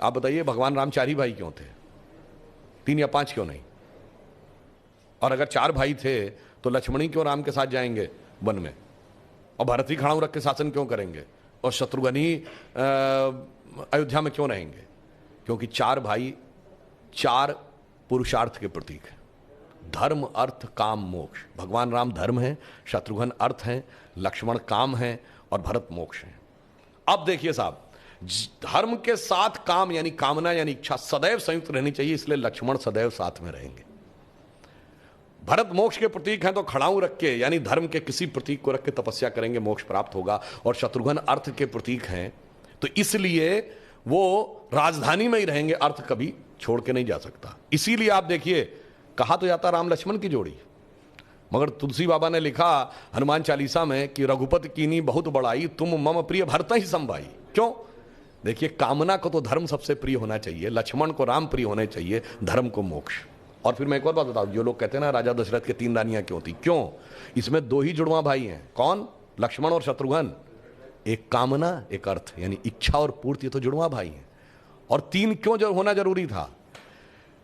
आप बताइए भगवान राम 4 ही भाई क्यों थे, 3 या 5 क्यों नहीं? और अगर 4 भाई थे तो लक्ष्मणी क्यों राम के साथ जाएंगे वन में, और भरत ही खड़ाऊ रख के शासन क्यों करेंगे, और शत्रुघ्न ही अयोध्या में क्यों रहेंगे? क्योंकि 4 भाई 4 पुरुषार्थ के प्रतीक हैं, धर्म अर्थ काम मोक्ष। भगवान राम धर्म है, शत्रुघ्न अर्थ हैं, लक्ष्मण काम है और भरत मोक्ष है। अब देखिए साहब, धर्म के साथ काम यानी कामना यानी इच्छा सदैव संयुक्त रहनी चाहिए, इसलिए लक्ष्मण सदैव साथ में रहेंगे। भरत मोक्ष के प्रतीक हैं तो खड़ाऊ रख के यानी धर्म के किसी प्रतीक को रख के तपस्या करेंगे, मोक्ष प्राप्त होगा। और शत्रुघ्न अर्थ के प्रतीक हैं तो इसलिए वो राजधानी में ही रहेंगे, अर्थ कभी छोड़ के नहीं जा सकता। इसीलिए आप देखिए कहा तो जाता राम लक्ष्मण की जोड़ी, मगर तुलसी बाबा ने लिखा हनुमान चालीसा में कि रघुपति कीनी बहुत बड़ाई, तुम मम प्रिय भरत ही संभाई। क्यों? देखिए, कामना को तो धर्म सबसे प्रिय होना चाहिए, लक्ष्मण को राम प्रिय होने चाहिए, धर्म को मोक्ष। और फिर मैं एक और बात बताऊं, जो लोग कहते हैं ना राजा दशरथ के 3 रानियां क्यों थी, क्यों? इसमें 2 ही जुड़वा भाई हैं, कौन? लक्ष्मण और शत्रुघ्न। एक कामना एक अर्थ यानी इच्छा और पूर्ति, तो जुड़वा भाई हैं। और 3 क्यों जो होना जरूरी था?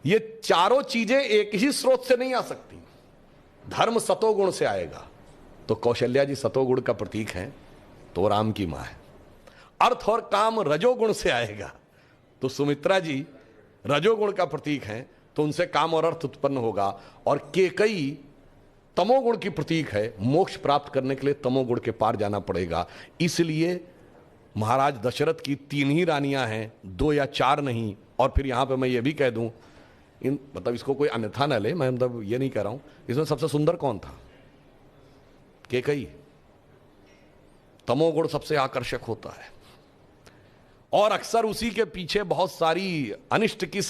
ये चारों चीजें एक ही स्रोत से नहीं आ सकती। धर्म सतोगुण से आएगा तो कौशल्या जी सतोगुण का प्रतीक हैं तो राम की मां है। अर्थ और काम रजोगुण से आएगा तो सुमित्रा जी रजोगुण का प्रतीक हैं तो उनसे काम और अर्थ उत्पन्न होगा। और केकई तमोगुण की प्रतीक है, मोक्ष प्राप्त करने के लिए तमोगुण के पार जाना पड़ेगा। इसलिए महाराज दशरथ की 3 ही रानियां हैं, 2 या 4 नहीं। और फिर यहां पे मैं ये भी कह दूं, मतलब इसको कोई अन्यथा न ले, मैं मतलब ये नहीं कह रहा हूं, इसमें सबसे सुंदर कौन था? केकई। तमोगुण सबसे आकर्षक होता है और अक्सर उसी के पीछे बहुत सारी अनिष्ट की